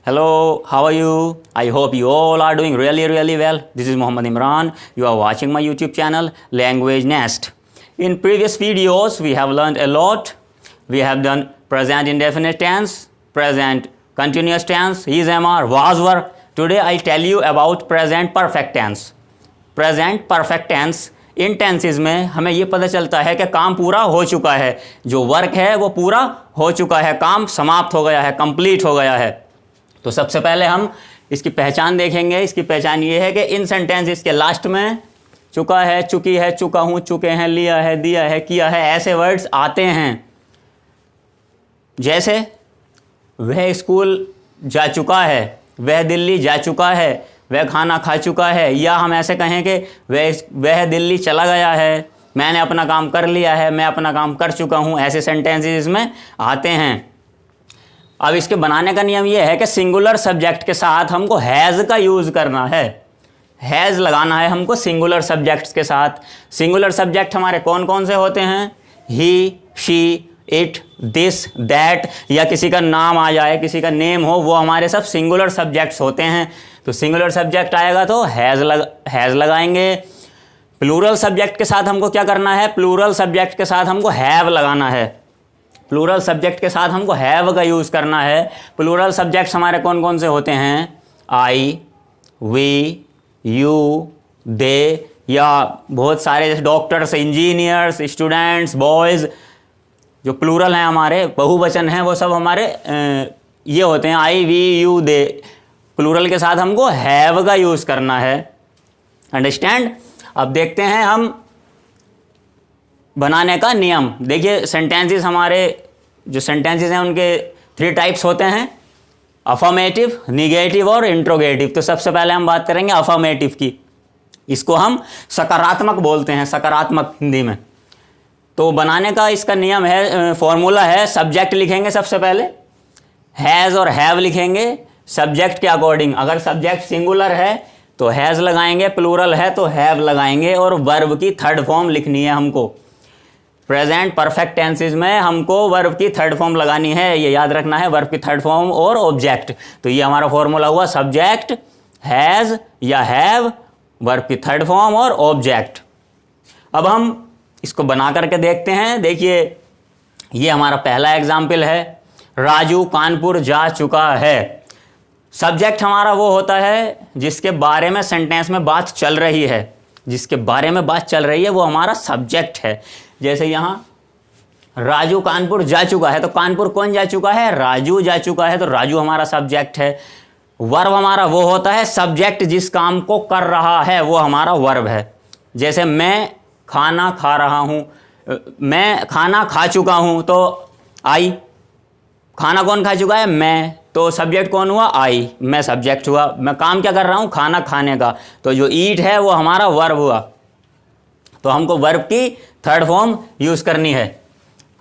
Hello, how are you? I hope you all are doing really well. This is Muhammad Imran. You are watching my YouTube channel Language Nest. In previous videos, we have learned a lot. We have done present indefinite tense, present continuous tense, is, am, are, was, were. Today I tell you about present perfect tense. Present perfect tense in tenses में हमें ये पता चलता है कि काम पूरा हो चुका है, जो वर्क है वो पूरा हो चुका है, काम समाप्त हो गया है, कंप्लीट हो गया है। तो सबसे पहले हम इसकी पहचान देखेंगे। इसकी पहचान ये है कि इन सेंटेंस इसके लास्ट में चुका है, चुकी है, चुका हूँ, चुके हैं, लिया है, दिया है, किया है, ऐसे वर्ड्स आते हैं। जैसे वह स्कूल जा चुका है, वह दिल्ली जा चुका है, वह खाना खा चुका है, या हम ऐसे कहें कि वह दिल्ली चला गया है, मैंने अपना काम कर लिया है, मैं अपना काम कर चुका हूँ, ऐसे सेंटेंसेस इसमें आते हैं। अब इसके बनाने का नियम यह है कि सिंगुलर सब्जेक्ट के साथ हमको हैज़ का यूज़ करना है, हैज़ लगाना है हमको सिंगुलर सब्जेक्ट्स के साथ। सिंगुलर सब्जेक्ट हमारे कौन कौन से होते हैं? ही, शी, इट, दिस, दैट, या किसी का नाम आ जाए, किसी का नेम हो, वो हमारे सब सिंगुलर सब्जेक्ट्स होते हैं। तो सिंगुलर सब्जेक्ट आएगा तो हैज़ लगाएंगे। प्लूरल सब्जेक्ट के साथ हमको क्या करना है? प्लूरल सब्जेक्ट के साथ हमको हैव लगाना है। प्लूरल सब्जेक्ट के साथ हमको हैव का यूज़ करना है। प्लूरल सब्जेक्ट्स हमारे कौन कौन से होते हैं? आई, वी, यू, दे, या बहुत सारे जैसे डॉक्टर्स, इंजीनियर्स, स्टूडेंट्स, बॉयज़, जो प्लूरल हैं हमारे, बहुवचन हैं, वो सब हमारे ये होते हैं आई, वी, यू, दे। प्लूरल के साथ हमको हैव का यूज़ करना है। अंडरस्टैंड? अब देखते हैं हम बनाने का नियम। देखिए सेंटेंसेस हमारे जो सेंटेंसेस हैं उनके 3 टाइप्स होते हैं, अफर्मेटिव, निगेटिव और इंट्रोगेटिव। तो सबसे पहले हम बात करेंगे अफर्मेटिव की। इसको हम सकारात्मक बोलते हैं, सकारात्मक हिंदी में। तो बनाने का इसका नियम है, फॉर्मूला है, सब्जेक्ट लिखेंगे सबसे पहले, हैज़ और हैव लिखेंगे सब्जेक्ट के अकॉर्डिंग। अगर सब्जेक्ट सिंगुलर है तो हैज़ लगाएंगे, प्लूरल है तो हैव लगाएंगे, और वर्ब की थर्ड फॉर्म लिखनी है हमको। प्रेजेंट परफेक्ट टेंसेस में हमको वर्ब की थर्ड फॉर्म लगानी है, ये याद रखना है, वर्ब की थर्ड फॉर्म और ऑब्जेक्ट। तो ये हमारा फॉर्मूला हुआ सब्जेक्ट, हैज़ या हैव, वर्ब की थर्ड फॉर्म और ऑब्जेक्ट। अब हम इसको बना करके देखते हैं। देखिए ये हमारा पहला एग्जाम्पल है, राजू कानपुर जा चुका है। सब्जेक्ट हमारा वो होता है जिसके बारे में सेंटेंस में बात चल रही है, जिसके बारे में बात चल रही है वो हमारा सब्जेक्ट है। जैसे यहाँ राजू कानपुर जा चुका है, तो कानपुर कौन जा चुका है? राजू जा चुका है, तो राजू हमारा सब्जेक्ट है। वर्ब हमारा वो होता है सब्जेक्ट जिस काम को कर रहा है, वो हमारा वर्ब है। जैसे मैं खाना खा रहा हूँ, मैं खाना खा चुका हूँ, तो आई, खाना कौन खा चुका है? मैं, तो सब्जेक्ट कौन हुआ? आई, मैं सब्जेक्ट हुआ। मैं काम क्या कर रहा हूँ? खाना खाने का, तो जो ईट है वो हमारा वर्ब हुआ। तो हमको वर्ब की थर्ड फॉर्म यूज़ करनी है।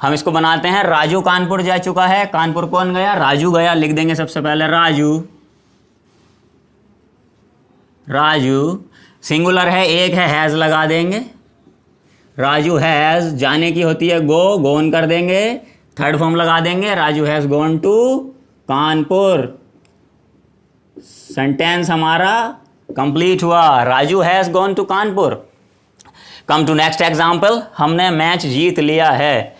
हम इसको बनाते हैं, राजू कानपुर जा चुका है। कानपुर कौन गया? राजू गया। लिख देंगे सबसे पहले राजू, राजू सिंगुलर है, एक है, हैज़ लगा देंगे। राजू हैज़, जाने की होती है गो, गोन कर देंगे, थर्ड फॉर्म लगा देंगे, Raju has gone to Kanpur. Sentence हमारा कंप्लीट हुआ, Raju has gone to Kanpur. Come to next example, हमने मैच जीत लिया है।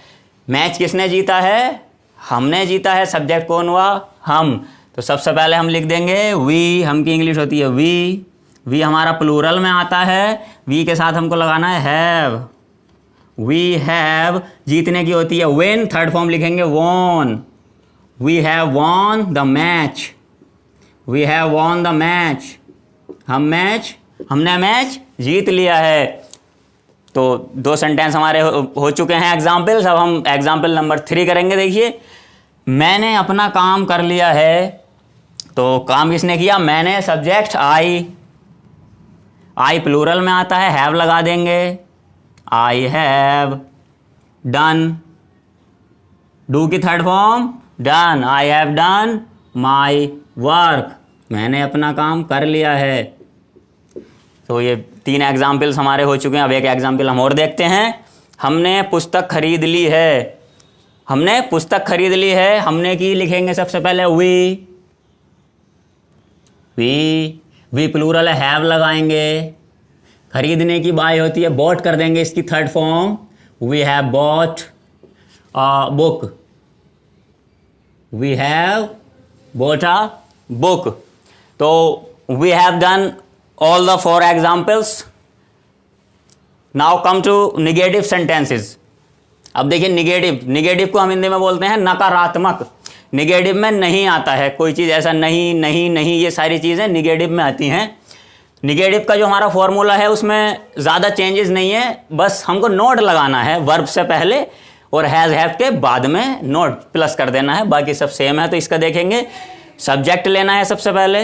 मैच किसने जीता है? हमने जीता है। सब्जेक्ट कौन हुआ? हम। तो सबसे पहले हम लिख देंगे वी, हम की इंग्लिश होती है वी। वी हमारा प्लूरल में आता है, वी के साथ हमको लगाना है हैव। वी हैव, जीतने की होती है विन, थर्ड फॉर्म लिखेंगे won. We have won the match, we have won the match. हमने मैच जीत लिया है। तो 2 सेंटेंस हमारे हो चुके हैं एग्जाम्पल्स। अब हम एग्जाम्पल नंबर 3 करेंगे। देखिए मैंने अपना काम कर लिया है, तो काम किसने किया? मैंने, सब्जेक्ट आई, आई प्लूरल में आता है, हैव लगा देंगे, आई हैव डन। डू की third form done, I have done my work, मैंने अपना काम कर लिया है। तो ये 3 एग्जाम्पल्स हमारे हो चुके हैं। अब एक एग्जाम्पल हम और देखते हैं। हमने पुस्तक खरीद ली है। हमने पुस्तक खरीद ली है, हमने की लिखेंगे सबसे पहले वी। वी प्लूरल है, हैव लगाएंगे। खरीदने की बाय होती है, बॉट कर देंगे इसकी third form, we have bought a book, we have bought a book. तो we have done all the 4 examples. Now come to negative sentences. अब देखिए निगेटिव को हम हिंदी में बोलते हैं नकारात्मक। निगेटिव में नहीं आता है कोई चीज़, ऐसा नहीं नहीं नहीं, ये सारी चीज़ें निगेटिव में आती हैं। निगेटिव का जो हमारा फॉर्मूला है उसमें ज़्यादा चेंजेस नहीं है, बस हमको नोट लगाना है वर्ब से पहले और हैज़ हैव के बाद में नोट प्लस कर देना है, बाकी सब सेम है। तो इसका देखेंगे, सब्जेक्ट लेना है सबसे पहले,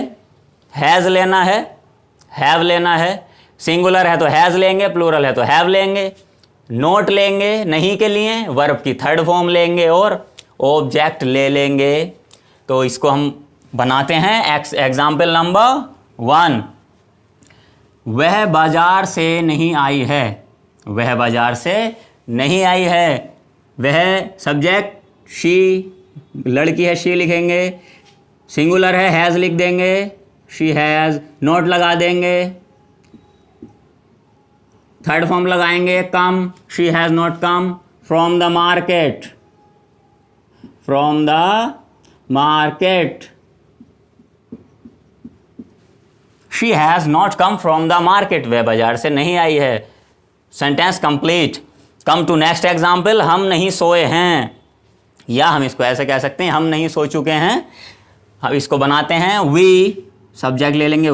हैज़ लेना है, हैव लेना है, सिंगुलर है तो हैज़ लेंगे, प्लूरल है तो हैव लेंगे, नोट लेंगे नहीं के लिए, वर्ब की थर्ड फॉर्म लेंगे और ऑब्जेक्ट ले लेंगे। तो इसको हम बनाते हैं। एग्जाम्पल नंबर 1, वह बाजार से नहीं आई है, वह बाजार से नहीं आई है। वह सब्जेक्ट शी, लड़की है शी लिखेंगे, सिंगुलर है हैज़ लिख देंगे, शी हैज़, नोट लगा देंगे, थर्ड फॉर्म लगाएंगे come, she has not come from the market, from the market, she has not come from the market, वह बाजार से नहीं आई है। Sentence complete. Come to next example, हम नहीं सोए हैं, या हम इसको ऐसे कह सकते हैं हम नहीं सो चुके हैं। अब इसको बनाते हैं, वी सब्जेक्ट ले लेंगे,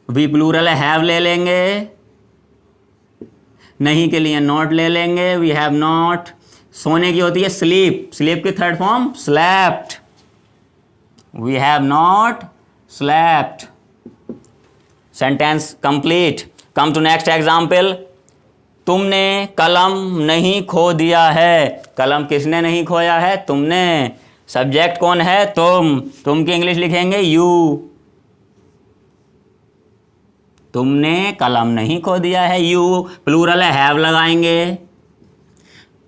वी प्लूरल है हैव ले लेंगे, नहीं के लिए नॉट ले लेंगे, वी हैव नॉट। सोने की होती है स्लीप, स्लीप की third form slept, we have not slept. Sentence complete. Come to next example, तुमने कलम नहीं खो दिया है, कलम किसने नहीं खोया है, तुमने। सब्जेक्ट कौन है, तुम की इंग्लिश लिखेंगे यू, तुमने कलम नहीं खो दिया है, यू प्लूरल है हैव लगाएंगे,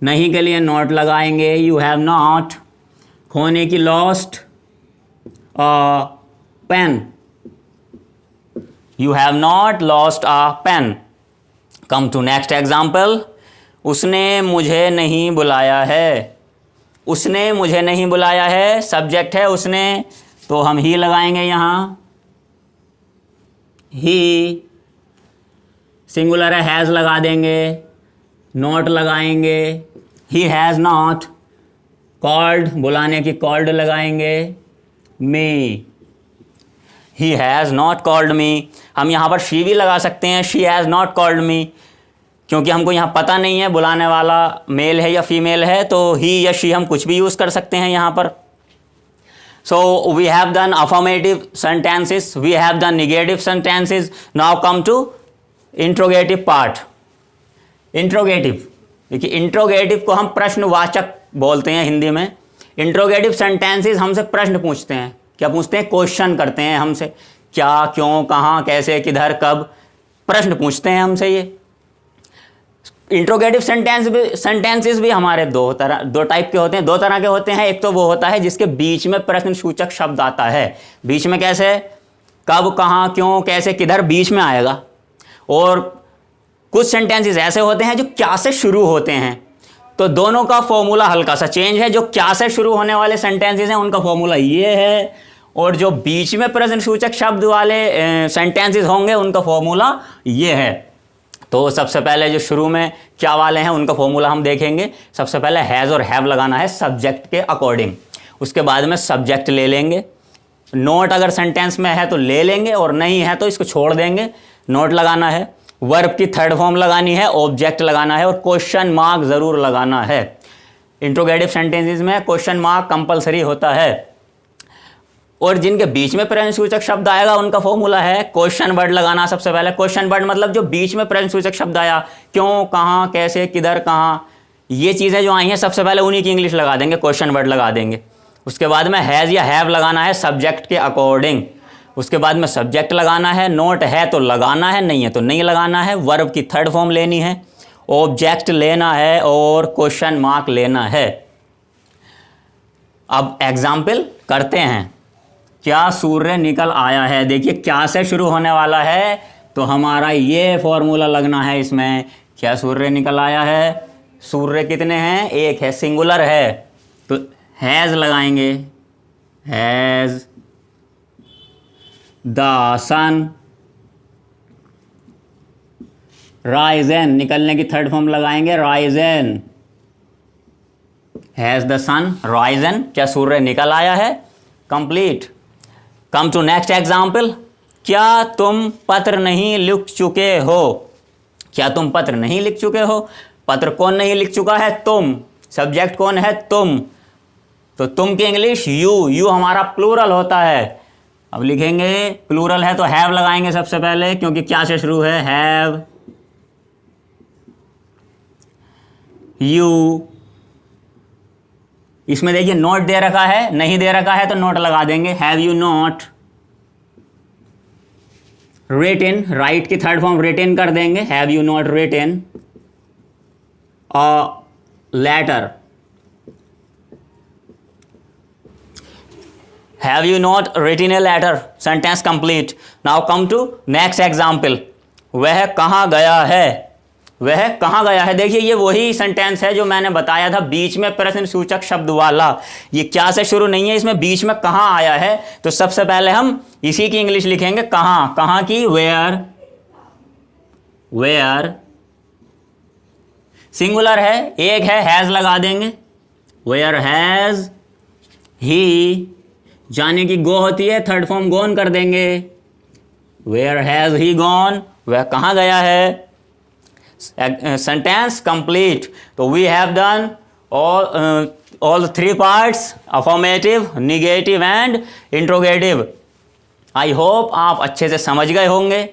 नहीं के लिए नॉट लगाएंगे, यू हैव नॉट। खोने की lost pen, you have not lost a pen. Come to next example, उसने मुझे नहीं बुलाया है, उसने मुझे नहीं बुलाया है, सब्जेक्ट है उसने तो हम ही लगाएंगे यहाँ, ही, सिंगुलर है हैज़ लगा देंगे, नॉट लगाएंगे, ही हैज़ नॉट। कॉल्ड, बुलाने की कॉल्ड लगाएंगे, me, he has not called me. हम यहाँ पर शी भी लगा सकते हैं, she has not called me, क्योंकि हमको यहाँ पता नहीं है बुलाने वाला मेल है या फीमेल है, तो ही या शी हम कुछ भी यूज़ कर सकते हैं यहाँ पर। So we have done affirmative sentences, we have done negative sentences. Now come to interrogative part. Interrogative, देखिए इंट्रोगेटिव को हम प्रश्नवाचक बोलते हैं हिंदी में। इंट्रोगेटिव सेंटेंसेस हमसे प्रश्न पूछते हैं। क्या पूछते हैं, क्वेश्चन करते हैं हमसे, क्या, क्यों, कहाँ, कैसे, किधर, कब, प्रश्न पूछते हैं हमसे। ये इंट्रोगेटिव सेंटेंसेस भी हमारे दो टाइप के होते हैं, 2 तरह के होते हैं। एक तो वो होता है जिसके बीच में प्रश्न सूचक शब्द आता है, बीच में कैसे, कब, कहाँ, क्यों, कैसे, किधर, बीच में आएगा। और कुछ सेंटेंसेस ऐसे होते हैं जो क्या से शुरू होते हैं, तो दोनों का फॉर्मूला हल्का सा चेंज है। जो क्या से शुरू होने वाले सेंटेंसेस हैं उनका फॉर्मूला ये है, और जो बीच में प्रश्न सूचक शब्द वाले सेंटेंसेस होंगे उनका फॉर्मूला ये है। तो सबसे पहले जो शुरू में क्या वाले हैं उनका फॉर्मूला हम देखेंगे। सबसे पहले हैज़ और हैव लगाना है सब्जेक्ट के अकॉर्डिंग, उसके बाद में सब्जेक्ट ले लेंगे, नोट अगर सेंटेंस में है तो ले लेंगे और नहीं है तो इसको छोड़ देंगे, नोट लगाना है, वर्ब की थर्ड फॉर्म लगानी है, ऑब्जेक्ट लगाना है और क्वेश्चन मार्क ज़रूर लगाना है। इंट्रोगेटिव सेंटेंसेस में क्वेश्चन मार्क कंपलसरी होता है। और जिनके बीच में प्रश्नसूचक शब्द आएगा उनका फॉर्मूला है क्वेश्चन वर्ड लगाना। सबसे पहले क्वेश्चन वर्ड मतलब जो बीच में प्रश्नसूचक शब्द आया, क्यों, कहाँ, कैसे, किधर, कहाँ, ये चीज़ें जो आई हैं सबसे पहले उन्हीं की इंग्लिश लगा देंगे, क्वेश्चन वर्ड लगा देंगे। उसके बाद में हैज़ या हैव लगाना है सब्जेक्ट के अकॉर्डिंग, उसके बाद में सब्जेक्ट लगाना है, नोट है तो लगाना है, नहीं है तो नहीं लगाना है, वर्ब की थर्ड फॉर्म लेनी है, ऑब्जेक्ट लेना है और क्वेश्चन मार्क लेना है। अब एग्जाम्पल करते हैं। क्या सूर्य निकल आया है। देखिए क्या से शुरू होने वाला है, तो हमारा ये फॉर्मूला लगना है इसमें। क्या सूर्य निकल आया है, सूर्य कितने हैं, एक है, सिंगुलर है, तो हैज़ लगाएंगे, हैज़ द सन राइजन, निकलने की थर्ड फॉर्म लगाएंगे risen, has the sun risen, क्या सूर्य निकल आया है, complete. Come to next example, क्या तुम पत्र नहीं लिख चुके हो। क्या तुम पत्र नहीं लिख चुके हो, पत्र कौन नहीं लिख चुका है, तुम, सब्जेक्ट कौन है, तुम, तो तुम की इंग्लिश यू, यू हमारा प्लूरल होता है। अब लिखेंगे प्लूरल है तो हैव लगाएंगे सबसे पहले, क्योंकि क्या से शुरू है, हैव यू। इसमें देखिए नोट दे रखा है, नहीं दे रखा है तो नोट लगा देंगे, have you not written, write की थर्ड फॉर्म रिटन कर देंगे, have you not written a letter, have you not written a letter, sentence complete. Now come to next example, वह कहाँ गया है, वह कहाँ गया है। देखिए ये वही सेंटेंस है जो मैंने बताया था, बीच में प्रश्न सूचक शब्द वाला, ये क्या से शुरू नहीं है, इसमें बीच में कहाँ आया है, तो सबसे पहले हम इसी की इंग्लिश लिखेंगे, कहाँ, कहाँ की, वेयर, वेयर, सिंगुलर है, एक है, हैज लगा देंगे, वेयर हैज ही, जाने की गो होती है, थर्ड फॉर्म गोन कर देंगे, वेयर हैज ही गॉन, वह कहाँ गया है, sentence complete। तो we have done all the three parts, affirmative, negative and interrogative। I hope आप अच्छे से समझ गए होंगे।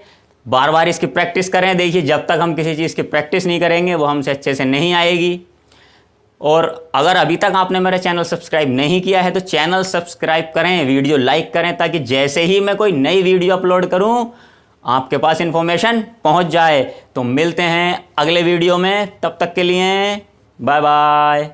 बार बार इसकी प्रैक्टिस करें। देखिए जब तक हम किसी चीज़ की प्रैक्टिस नहीं करेंगे वो हमसे अच्छे से नहीं आएगी। और अगर अभी तक आपने मेरा चैनल सब्सक्राइब नहीं किया है तो चैनल सब्सक्राइब करें, वीडियो लाइक करें, ताकि जैसे ही मैं कोई नई वीडियो अपलोड करूं आपके पास इन्फॉर्मेशन पहुंच जाए। तो मिलते हैं अगले वीडियो में, तब तक के लिए बाय बाय।